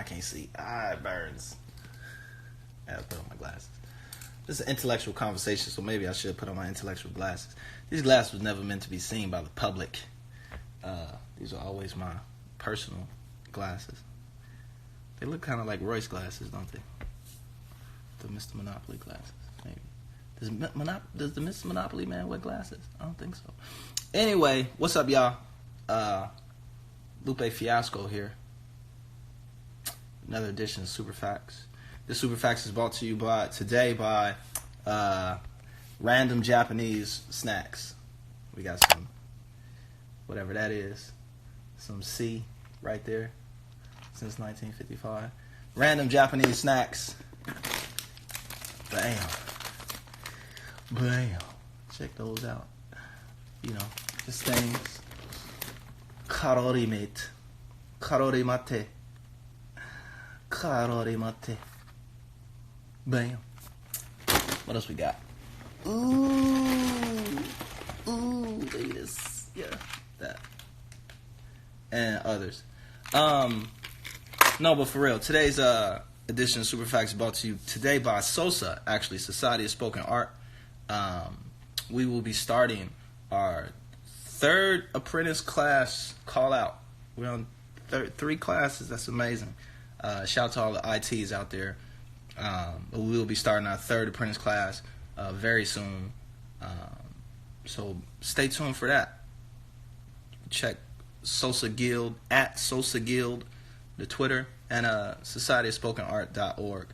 can't see. It burns. I have to put on my glasses. This is an intellectual conversation, so maybe I should put on my intellectual glasses. These glasses was never meant to be seen by the public. These are always my personal glasses. They look kind of like Royce glasses, don't they? The Mr. Monopoly glasses, maybe. Does the Mr. Monopoly man wear glasses? I don't think so. Anyway, what's up, y'all? Lupe Fiasco here. Another edition of Super Facts. This Super Facts is brought to you today by Random Japanese Snacks. We got some, whatever that is, some C right there since 1955. Random Japanese Snacks. Bam. Check those out. You know, just things. Karori mate. Karori mate. Karori mate. Bam. What else we got? Ooh, look at this. Yeah, that. And others. No, but for real, today's edition of Super Facts is brought to you today by SOSA, actually, Society of Spoken Art. We will be starting our third apprentice class call out. We're on three classes. That's amazing. Shout out to all the ITs out there. But we will be starting our third apprentice class very soon. So stay tuned for that. Check SOSA Guild, at SOSA Guild, the Twitter, and societyofspokenart.org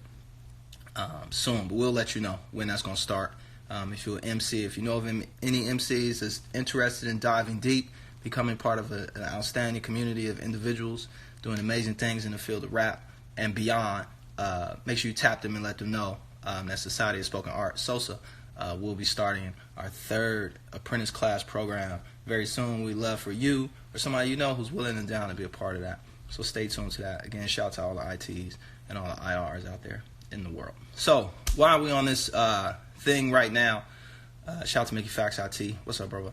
soon. But we'll let you know when that's going to start. If you're an MC, if you know of any MCs that's interested in diving deep, becoming part of an outstanding community of individuals doing amazing things in the field of rap and beyond, make sure you tap them and let them know that Society of Spoken Art, SOSA, will be starting our third apprentice class program very soon. We'd love for you or somebody you know who's willing and down to be a part of that. So stay tuned to that. Again, shout out to all the ITs and all the IRs out there in the world. So why are we on this thing right now? Shout out to Mickey Facts IT. What's up, brother?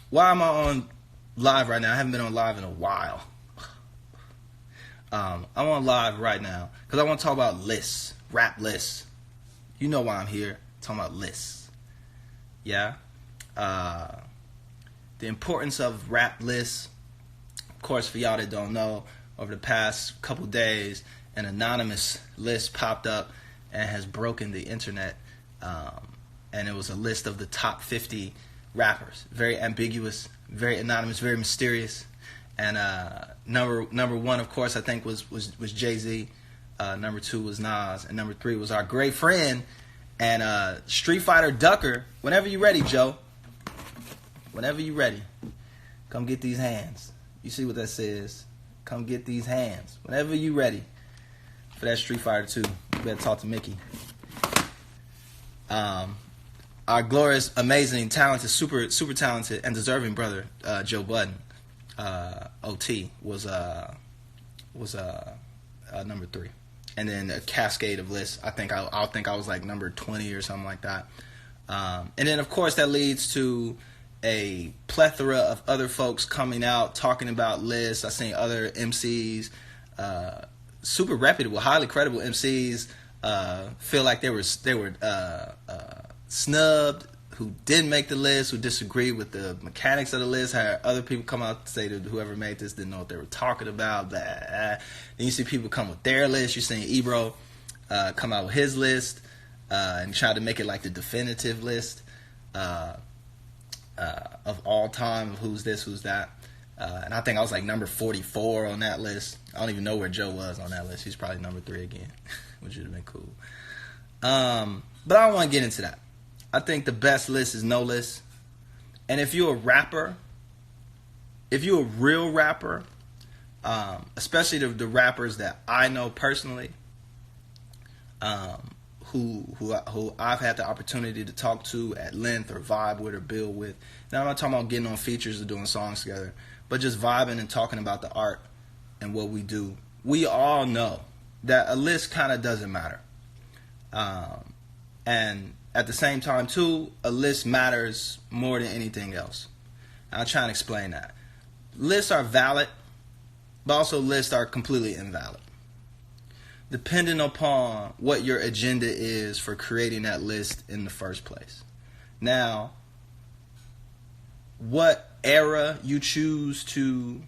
Why am I on live right now? I haven't been on live in a while. I'm on live right now because I want to talk about lists, rap lists. You know why I'm here, talking about lists. Yeah? The importance of rap lists. Of course, for y'all that don't know, over the past couple days, an anonymous list popped up and has broken the internet. And it was a list of the top 50 rappers. Very ambiguous, very anonymous, very mysterious. And number one, of course, I think was Jay-Z. Number 2 was Nas, and number 3 was our great friend and Street Fighter Ducker. Whenever you ready, Joe. Whenever you ready, come get these hands. You see what that says? Come get these hands. Whenever you ready for that Street Fighter 2, you better talk to Mickey. Our glorious, amazing, talented, super talented, and deserving brother, Joe Budden, OT, was number 3. And then a cascade of lists. I think I was like number 20 or something like that. And then, of course, that leads to a plethora of other folks coming out talking about lists. I've seen other MCs, super reputable, highly credible MCs, feel like they were snubbed, who didn't make the list, who disagreed with the mechanics of the list. Had other people come out to say that whoever made this didn't know what they were talking about. Blah. Then you see people come with their list. You're seeing Ebro come out with his list and try to make it like the definitive list of all time of who's this, who's that. And I think I was like number 44 on that list. I don't even know where Joe was on that list. He's probably number 3 again, which would have been cool. But I don't want to get into that. I think the best list is no list. And if you're a rapper, if you're a real rapper, especially the rappers that I know personally, who I've had the opportunity to talk to at length or vibe with or build with. Now I'm not talking about getting on features or doing songs together, but just vibing and talking about the art and what we do. We all know that a list kind of doesn't matter. And at the same time, too, a list matters more than anything else. I'll try and explain that. Lists are valid but also lists are completely invalid, depending upon what your agenda is for creating that list in the first place. Now, what era you choose to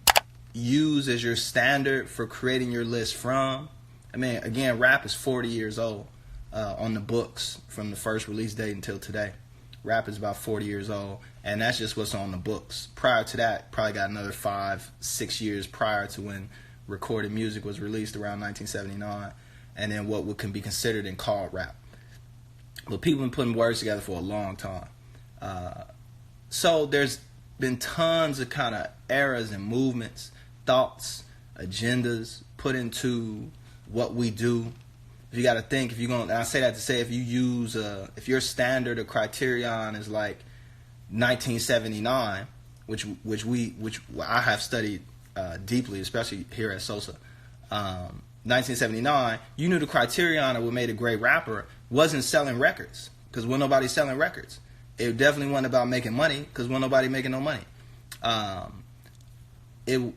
use as your standard for creating your list from, I mean, again, rap is 40 years old on the books from the first release date until today. Rap is about 40 years old, and that's just what's on the books. Prior to that, probably got another 5-6 years prior to when recorded music was released around 1979, and then what can be considered and called rap. But people have been putting words together for a long time. So there's been tons of kind of eras and movements, thoughts, agendas put into what we do. If you got to think, if you're going, I say that to say, if you use, if your standard or criterion is like 1979, which I have studied deeply, especially here at Sosa. 1979, you knew the criterion of what made a great rapper wasn't selling records, because when nobody's selling records. It definitely wasn't about making money, because when nobody making no money. It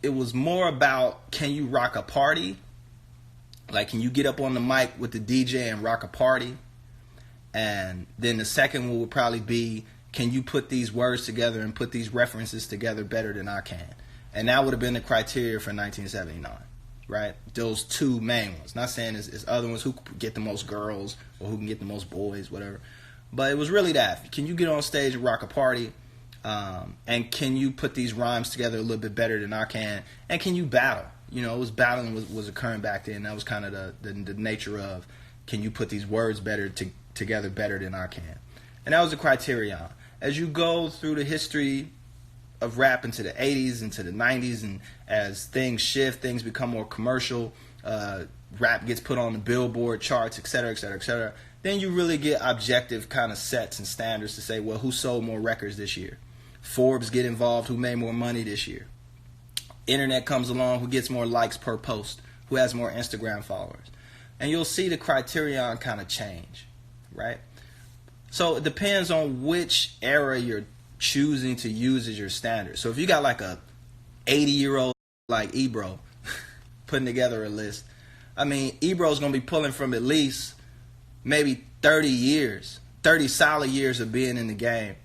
was more about, can you rock a party? Like, can you get up on the mic with the DJ and rock a party? And then the second one would probably be, can you put these words together and put these references together better than I can? And that would have been the criteria for 1979, right? Those two main ones. Not saying it's other ones, who can get the most girls or who can get the most boys, whatever. But it was really that. Can you get on stage and rock a party? And can you put these rhymes together a little bit better than I can? And can you battle? You know, it was battling was occurring back then. That was kind of the nature of, can you put these words together better than I can? And that was the criterion. As you go through the history of rap into the 80s, into the 90s, and as things shift, things become more commercial, rap gets put on the Billboard charts, et cetera, et cetera, et cetera, then you really get objective kind of sets and standards to say, well, who sold more records this year? Forbes get involved, who made more money this year? Internet comes along, who gets more likes per post? Who has more Instagram followers? And you'll see the criterion kind of change, right? So it depends on which era you're choosing to use as your standard. So if you got like a 80-year-old like Ebro putting together a list, I mean, Ebro's going to be pulling from at least maybe 30 solid years of being in the game,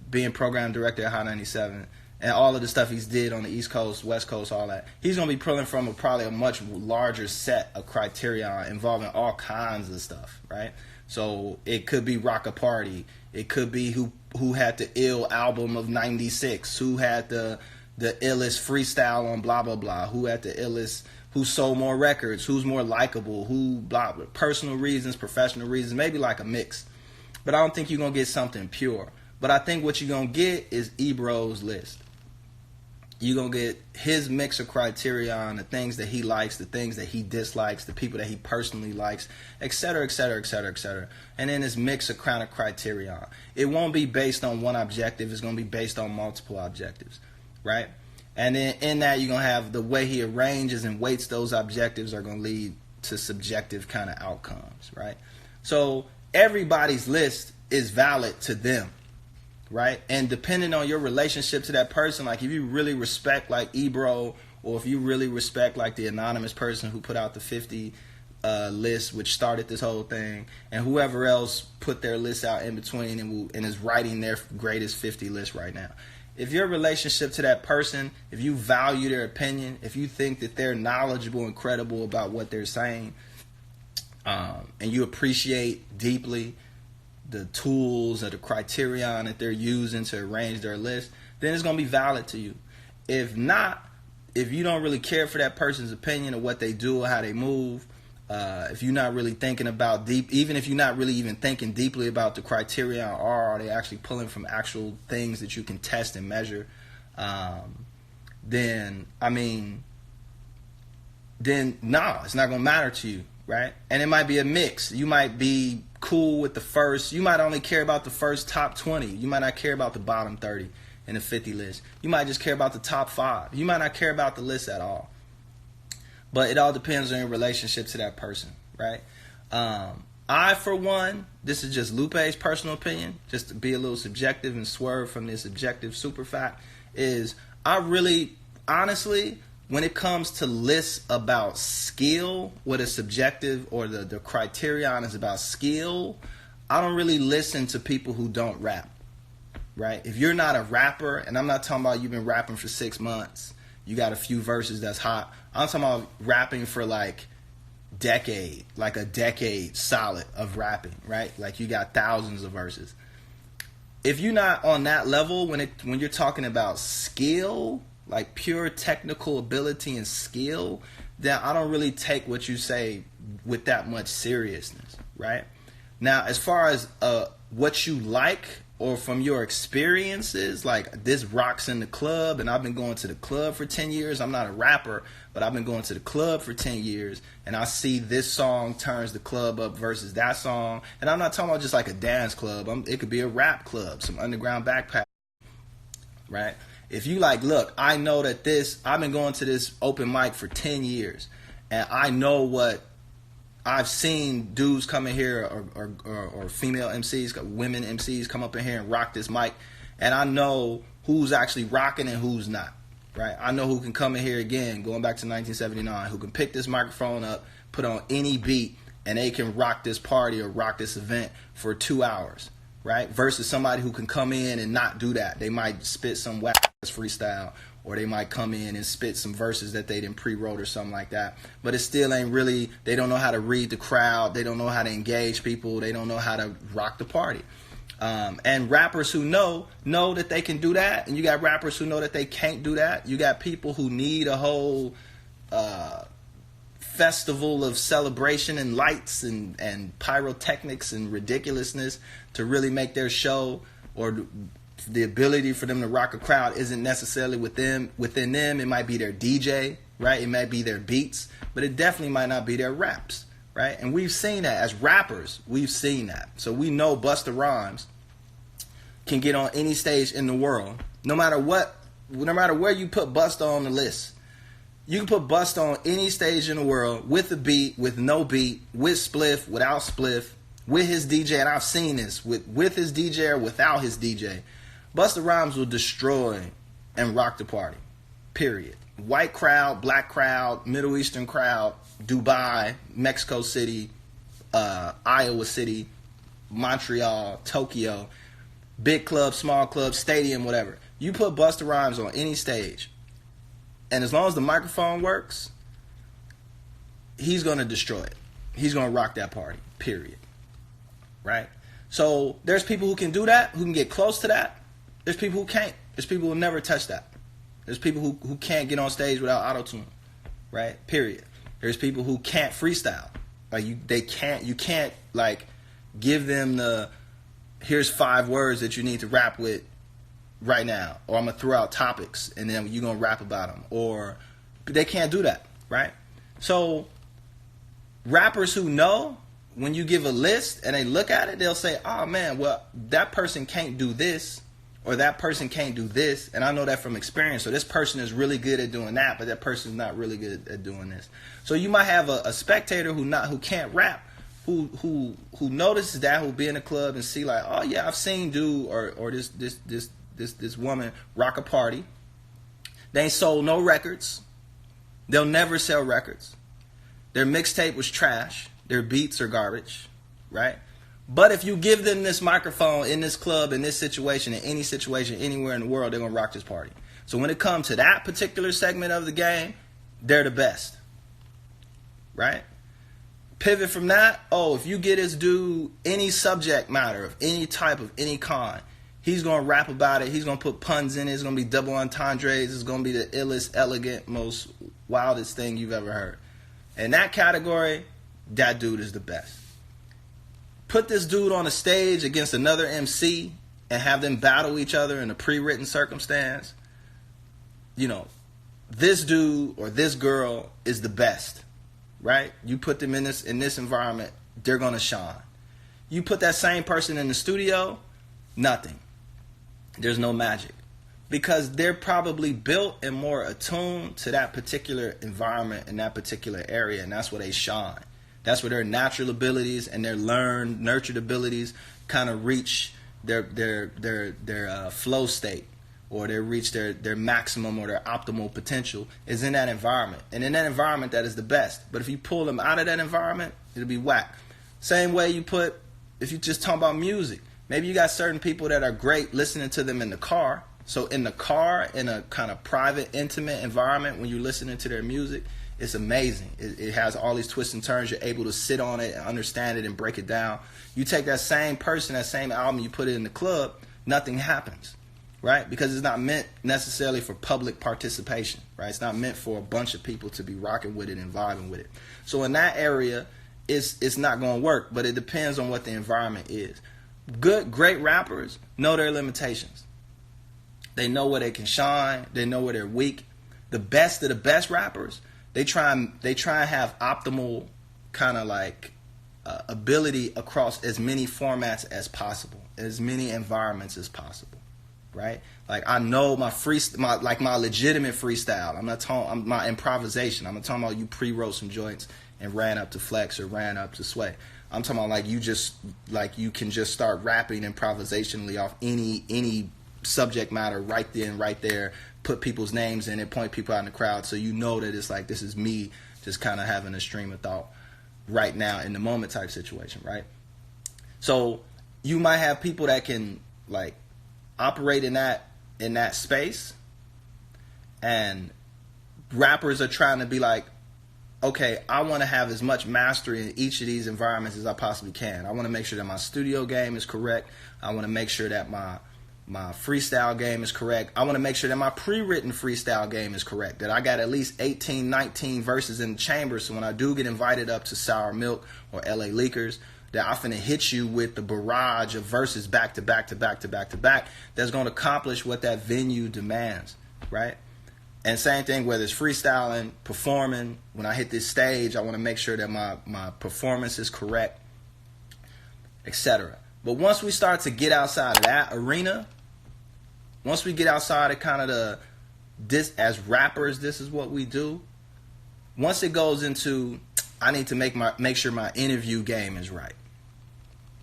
being program director at Hot 97, and all of the stuff he's did on the East Coast, West Coast, all that. He's going to be pulling from probably a much larger set of criteria involving all kinds of stuff, right? So it could be Rock a Party. It could be who had the ill album of 96, who had the illest freestyle on blah, blah, blah, who had the illest, who sold more records, who's more likable, who blah, blah, personal reasons, professional reasons, maybe like a mix. But I don't think you're going to get something pure. But I think what you're going to get is Ebro's list. You're going to get his mix of criterion, the things that he likes, the things that he dislikes, the people that he personally likes, et cetera, et cetera, et cetera, et cetera. And then his mix of kind of criterion. It won't be based on one objective. It's going to be based on multiple objectives, right? And then in that, you're going to have the way he arranges and weights those objectives are going to lead to subjective kind of outcomes, right? So everybody's list is valid to them. Right? And depending on your relationship to that person, like if you really respect like Ebro, or if you really respect like the anonymous person who put out the 50 list, which started this whole thing, and whoever else put their list out in between and is writing their greatest 50 list right now. If your relationship to that person, if you value their opinion, if you think that they're knowledgeable and credible about what they're saying, and you appreciate deeply the tools or the criterion that they're using to arrange their list, then it's going to be valid to you. If not, if you don't really care for that person's opinion or what they do or how they move, if you're not really thinking about even if you're not really even thinking deeply about the criterion, or are they actually pulling from actual things that you can test and measure, then no, it's not going to matter to you, right? And it might be a mix. You might be cool with you might only care about the first top 20. You might not care about the bottom 30 in the 50 list. You might just care about the top 5. You might not care about the list at all. But it all depends on your relationship to that person, right? I, for one, this is just Lupe's personal opinion, just to be a little subjective and swerve from this objective super fact, is I really, honestly, when it comes to lists about skill, what is subjective or the criterion is about skill, I don't really listen to people who don't rap, right? If you're not a rapper, and I'm not talking about you've been rapping for 6 months, you got a few verses that's hot. I'm talking about rapping for like a decade solid of rapping, right? Like you got thousands of verses. If you're not on that level, when you're talking about skill, like pure technical ability and skill, then I don't really take what you say with that much seriousness, right? Now, as far as what you like or from your experiences, like this rocks in the club, and I've been going to the club for 10 years. I'm not a rapper, but I've been going to the club for 10 years, and I see this song turns the club up versus that song. And I'm not talking about just like a dance club. It could be a rap club, some underground backpack, right? If you like, look, I know that I've been going to this open mic for 10 years, and I know what I've seen dudes come in here or female MCs, women MCs come up in here and rock this mic, and I know who's actually rocking and who's not, right? I know who can come in here again, going back to 1979, who can pick this microphone up, put on any beat, and they can rock this party or rock this event for 2 hours, right? Versus somebody who can come in and not do that. They might spit some whack freestyle, or they might come in and spit some verses that they didn't pre-wrote or something like that. But it still ain't really, they don't know how to read the crowd. They don't know how to engage people. They don't know how to rock the party. And rappers who know that they can do that. And you got rappers who know that they can't do that. You got people who need a whole festival of celebration and lights and pyrotechnics and ridiculousness to really make their show, or the ability for them to rock a crowd isn't necessarily within them. It might be their DJ, right? It might be their beats, but it definitely might not be their raps, right? And we've seen that as rappers. We've seen that. So we know Busta Rhymes can get on any stage in the world, no matter where you put Busta on the list. You can put Busta on any stage in the world with a beat, with no beat, with spliff, without spliff, with his DJ, and I've seen this, with his DJ or without his DJ. Busta Rhymes will destroy and rock the party, period. White crowd, black crowd, Middle Eastern crowd, Dubai, Mexico City, Iowa City, Montreal, Tokyo, big club, small club, stadium, whatever. You put Busta Rhymes on any stage, and as long as the microphone works, he's going to destroy it. He's going to rock that party, period. Right? So there's people who can do that, who can get close to that. There's people who can't. There's people who never touch that. There's people who can't get on stage without auto-tune, right? Period. There's people who can't freestyle. Like you can't like give them the, here's 5 words that you need to rap with right now, or I'm gonna throw out topics and then you're gonna rap about them, or they can't do that, right? So rappers who know, when you give a list and they look at it, they'll say, oh man, well, that person can't do this, or that person can't do this, and I know that from experience. So this person is really good at doing that, but that person's not really good at doing this. So you might have a spectator who can't rap, who notices that, who'll be in the club and see like, oh yeah, I've seen dude or this woman rock a party. They ain't sold no records. They'll never sell records. Their mixtape was trash. Their beats are garbage, right? But if you give them this microphone in this club, in this situation, in any situation, anywhere in the world, they're going to rock this party. So when it comes to that particular segment of the game, they're the best, right? Pivot from that, if you get this dude any subject matter of any type of any kind, he's going to rap about it. He's going to put puns in it. It's going to be double entendres. It's going to be the illest, elegant, most wildest thing you've ever heard. In that category, that dude is the best. Put this dude on a stage against another MC and have them battle each other in a pre-written circumstance. You know, this dude or this girl is the best, right? You put them in this environment, they're going to shine. You put that same person in the studio, nothing. There's no magic. Because they're probably built and more attuned to that particular environment in that particular area, and that's where they shine. That's where their natural abilities and their learned, nurtured abilities kind of reach their flow state, or they reach their maximum or their optimal potential is in that environment. And in that environment, that is the best. But if you pull them out of that environment, it'll be whack. Same way if you just talk about music, maybe you got certain people that are great listening to them in the car. So in the car, in a kind of private, intimate environment, when you're listening to their music, it's amazing. It has all these twists and turns. You're able to sit on it and understand it and break it down. You take that same person, that same album, you put it in the club, nothing happens, right? Because it's not meant necessarily for public participation, right? It's not meant for a bunch of people to be rocking with it and vibing with it. So in that area, it's not going to work, but it depends on what the environment is. Great rappers know their limitations. They know where they can shine. They know where they're weak. The best of the best rappers, they try and have optimal kind of like ability across as many formats as possible, as many environments as possible, right? Like I know my legitimate freestyle. I'm not talking my improvisation. I'm not talking about you pre-wrote some joints and ran up to Flex or ran up to Sway. I'm talking about you can just start rapping improvisationally off any subject matter right then, right there, put people's names in it, point people out in the crowd, so you know that it's like this is me just kind of having a stream of thought right now in the moment type situation, right? So you might have people that can like operate in that space, and rappers are trying to be like, okay, I want to have as much mastery in each of these environments as I possibly can. I want to make sure that my studio game is correct. I want to make sure that my freestyle game is correct. I want to make sure that my pre-written freestyle game is correct, that I got at least 18, 19 verses in the chamber, so when I do get invited up to Sour Milk or LA Leakers, that I'm finna hit you with the barrage of verses back to back to back to back to back that's going to accomplish what that venue demands, right? And same thing, whether it's freestyling, performing, when I hit this stage, I want to make sure that my performance is correct, etc. But once we start to get outside of that arena, once we get outside of kind of this as rappers, this is what we do. Once it goes into, I need to make sure my interview game is right.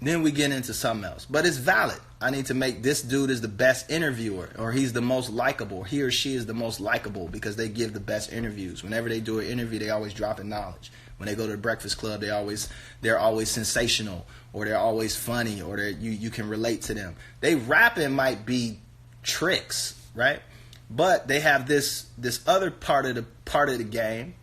Then we get into something else. But it's valid. I need to make this dude is the best interviewer, or he's the most likable. He or she is the most likable because they give the best interviews. Whenever they do an interview, they always drop in knowledge. When they go to the Breakfast Club, they're always sensational, or they're always funny, or you can relate to them. They rapping might be tricks, right? But they have this other part of the game,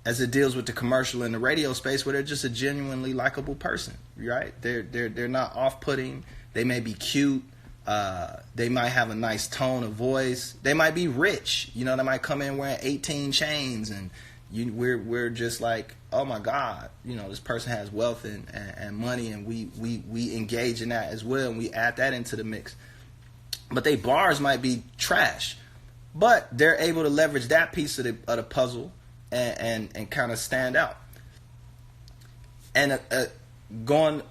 as it deals with the commercial and the radio space, where they're just a genuinely likable person, right? They're not off-putting. They may be cute. They might have a nice tone of voice. They might be rich. You know, they might come in wearing 18 chains, and we're just like, oh my God, you know, this person has wealth and money, and we engage in that as well, and we add that into the mix. But they bars might be trash, but they're able to leverage that piece of the puzzle and kind of stand out. And going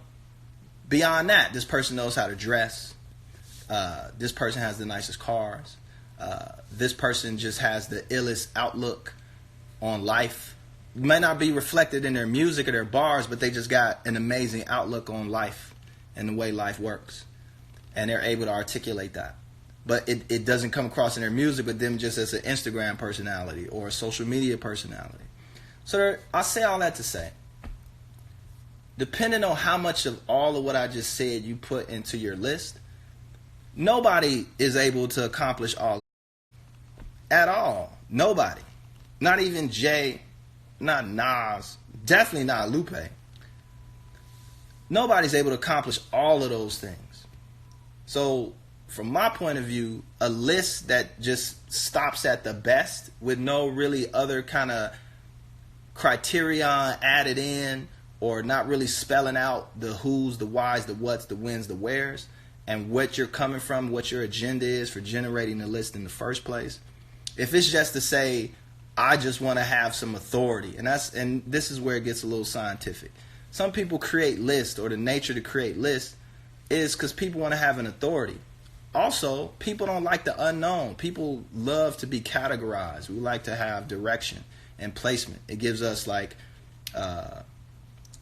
beyond that, this person knows how to dress. This person has the nicest cars. This person just has the illest outlook on life. It may not be reflected in their music or their bars, but they just got an amazing outlook on life and the way life works. And they're able to articulate that. But it doesn't come across in their music, but them just as an Instagram personality or a social media personality. So I say all that to say, depending on how much of all of what I just said you put into your list, nobody is able to accomplish all at all. Nobody. Not even Jay, not Nas, definitely not Lupe. Nobody's able to accomplish all of those things. So, from my point of view, a list that just stops at the best with no really other kind of criterion added in, or not really spelling out the who's, the whys, the what's, the whens, the wheres, and what you're coming from, what your agenda is for generating the list in the first place. If it's just to say, I just want to have some authority, and this is where it gets a little scientific. Some people create lists, or the nature to create lists is because people want to have an authority. Also, people don't like the unknown. People love to be categorized. We like to have direction and placement. It gives us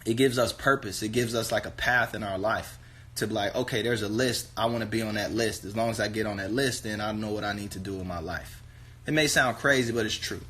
it gives us purpose. It gives us like a path in our life to be like, okay, there's a list. I want to be on that list. As long as I get on that list, then I know what I need to do in my life. It may sound crazy, but it's true.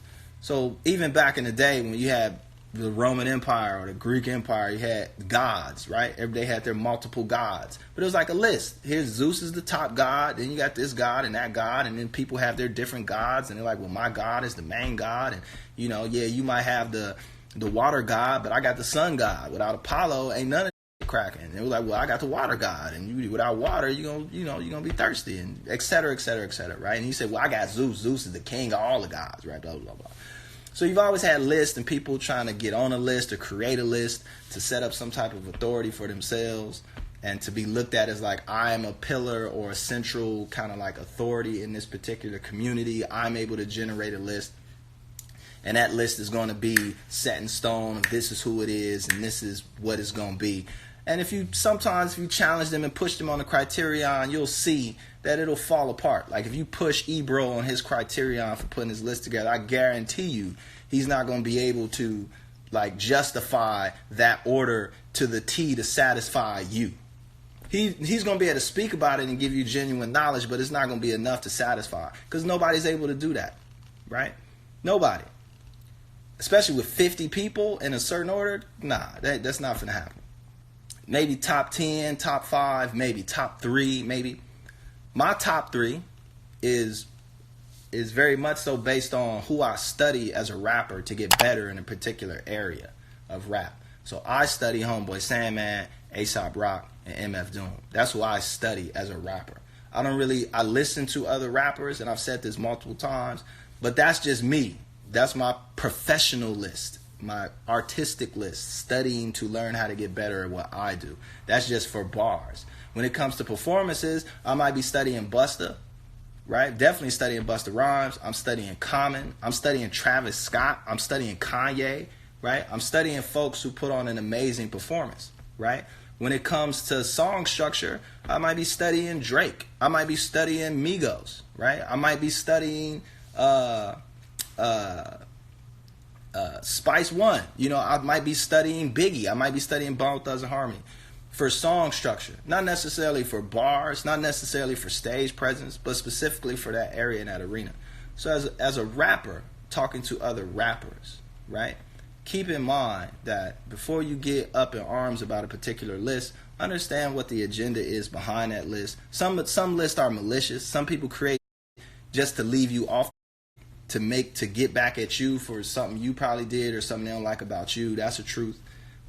So even back in the day when you had the Roman Empire or the Greek Empire, you had gods, right? They had their multiple gods. But it was like a list. Here's Zeus is the top god, then you got this god and that god, and then people have their different gods, and they're like, well, my god is the main god, and you might have the water god, but I got the sun god. Without Apollo, ain't none of it cracking. And it was like, well, I got the water god, and without water, you're gonna be thirsty, and et cetera, et cetera, et cetera, right? And you say, well, I got Zeus. Zeus is the king of all the gods, right? Blah, blah, blah. So you've always had lists and people trying to get on a list or create a list to set up some type of authority for themselves and to be looked at as like, I am a pillar or a central kind of like authority in this particular community. I'm able to generate a list, and that list is going to be set in stone. This is who it is, and this is what it's going to be. And if you challenge them and push them on the criterion, you'll see that it'll fall apart. Like if you push Ebro on his criterion for putting his list together, I guarantee you he's not going to be able to like justify that order to the T to satisfy you. He's going to be able to speak about it and give you genuine knowledge, but it's not going to be enough to satisfy because nobody's able to do that, right? Nobody. Especially with 50 people in a certain order, nah, that's not going to happen. Maybe top 10, top 5, maybe top 3, maybe. My top 3 is very much so based on who I study as a rapper to get better in a particular area of rap. So I study Homeboy Sandman, A$AP Rock, and MF Doom. That's who I study as a rapper. I listen to other rappers, and I've said this multiple times, but that's just me. That's my professional list. My artistic list, studying to learn how to get better at what I do. That's just for bars. When it comes to performances, I might be studying Busta, right? Definitely studying Busta Rhymes. I'm studying Common. I'm studying Travis Scott. I'm studying Kanye, right? I'm studying folks who put on an amazing performance, right? When it comes to song structure, I might be studying Drake. I might be studying Migos, right? I might be studying Spice One. I might be studying Biggie. I might be studying Bone Thugs-n-Harmony for song structure. Not necessarily for bars, not necessarily for stage presence, but specifically for that area in that arena. So as a rapper, talking to other rappers, right? Keep in mind that before you get up in arms about a particular list, understand what the agenda is behind that list. Some lists are malicious. Some people create just to leave you off, to get back at you for something you probably did or something they don't like about you. That's the truth,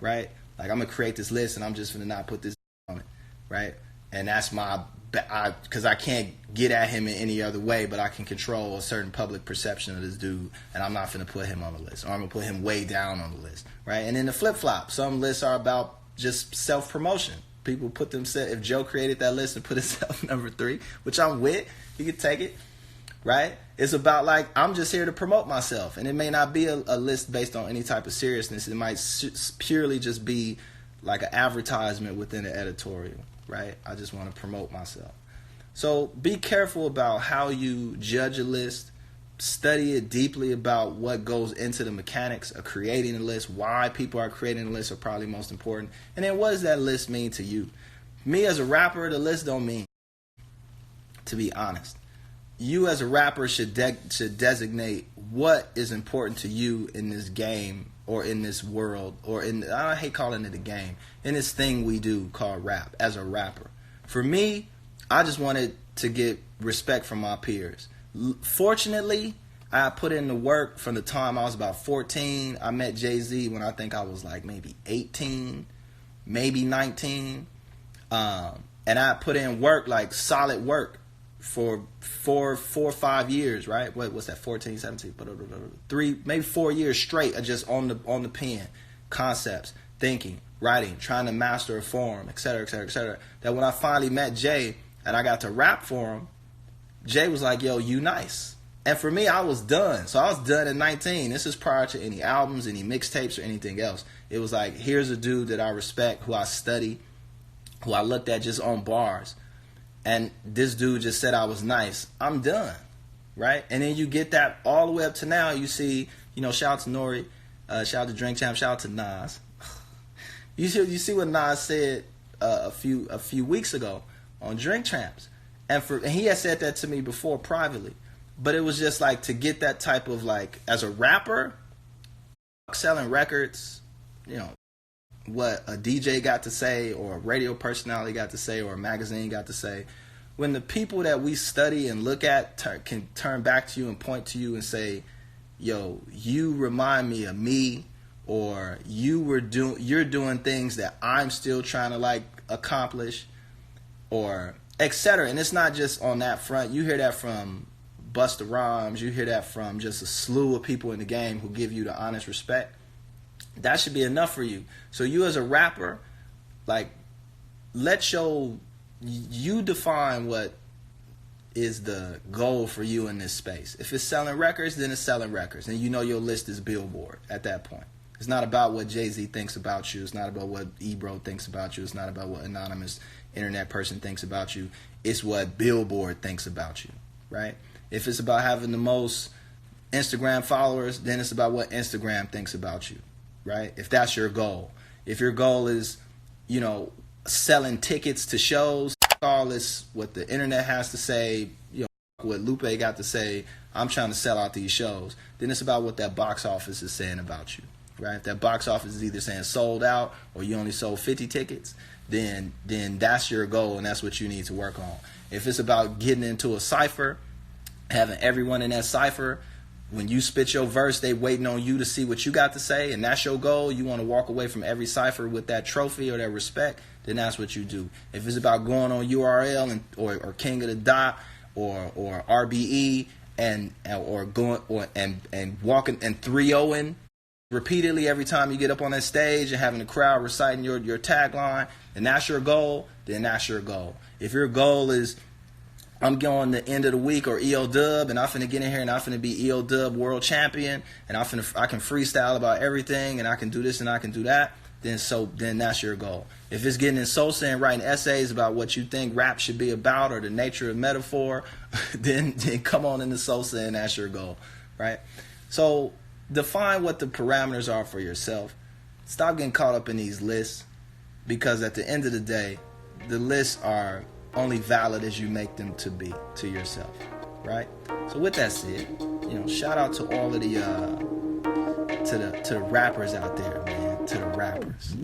right? Like, I'm gonna create this list and I'm just gonna not put this on it, right? And that's because I can't get at him in any other way, but I can control a certain public perception of this dude, and I'm not gonna put him on the list, or I'm gonna put him way down on the list, right? And then the flip flop, some lists are about just self promotion. People put themselves. If Joe created that list and put himself number 3, which I'm with, he could take it. Right? It's about like, I'm just here to promote myself. And it may not be a list based on any type of seriousness. It might purely just be like an advertisement within the editorial. Right? I just want to promote myself. So be careful about how you judge a list. Study it deeply about what goes into the mechanics of creating a list. Why people are creating a list are probably most important. And then what does that list mean to you? Me as a rapper, the list don't mean, to be honest. You as a rapper should designate what is important to you in this game or in this world or I hate calling it a game, in this thing we do called rap as a rapper. For me, I just wanted to get respect from my peers. Fortunately, I put in the work from the time I was about 14. I met Jay-Z when I think I was like maybe 18, maybe 19. And I put in work, like solid work, for 4 or 5 years, right? What's that? 14, 17, 3, maybe 4 years straight of just on the pen, concepts, thinking, writing, trying to master a form, et cetera, et cetera, et cetera. That when I finally met Jay and I got to rap for him, Jay was like, yo, you nice. And for me, I was done. So I was done at 19. This is prior to any albums, any mixtapes, or anything else. It was like, here's a dude that I respect, who I study, who I looked at just on bars. And this dude just said I was nice. I'm done, right? And then you get that all the way up to now. You see, shout out to Nori, shout out to Drink Champ, shout out to Nas. You see what Nas said a few weeks ago on Drink Champs, and he had said that to me before privately, but it was just like to get that type of like as a rapper selling records, you know, what a DJ got to say or a radio personality got to say or a magazine got to say. When the people that we study and look at can turn back to you and point to you and say, yo, you remind me of me, or you're doing things that I'm still trying to like accomplish, or etc. And it's not just on that front. You hear that from Busta Rhymes, you hear that from just a slew of people in the game who give you the honest respect. That should be enough for you. So you as a rapper, like, you define what is the goal for you in this space. If it's selling records, then it's selling records. And you know your list is Billboard at that point. It's not about what Jay-Z thinks about you. It's not about what Ebro thinks about you. It's not about what anonymous internet person thinks about you. It's what Billboard thinks about you, right? If it's about having the most Instagram followers, then it's about what Instagram thinks about you, right? If that's your goal. If your goal is, you know, selling tickets to shows, all this what the internet has to say, you know, what Lupe got to say, I'm trying to sell out these shows, then it's about what that box office is saying about you, right? If that box office is either saying sold out or you only sold 50 tickets, then that's your goal and that's what you need to work on. If it's about getting into a cipher, having everyone in that cipher, when you spit your verse, they waiting on you to see what you got to say, and that's your goal. You want to walk away from every cipher with that trophy or that respect, then that's what you do. If it's about going on URL or King of the Dot or RBE and walking and 3-0ing repeatedly every time you get up on that stage and having the crowd reciting your tagline, and that's your goal, then that's your goal. If your goal is I'm going the end of the week or EO Dub, and I'm finna get in here and I'm finna be EO Dub world champion, and I can freestyle about everything, and I can do this and I can do that, then that's your goal. If it's getting in Sosa and writing essays about what you think rap should be about or the nature of metaphor, then come on into Sosa and that's your goal, right? So define what the parameters are for yourself. Stop getting caught up in these lists, because at the end of the day, the lists are only valid as you make them to be to yourself, right? So with that said, you know, shout out to all of the to the rappers out there, man, to the rappers.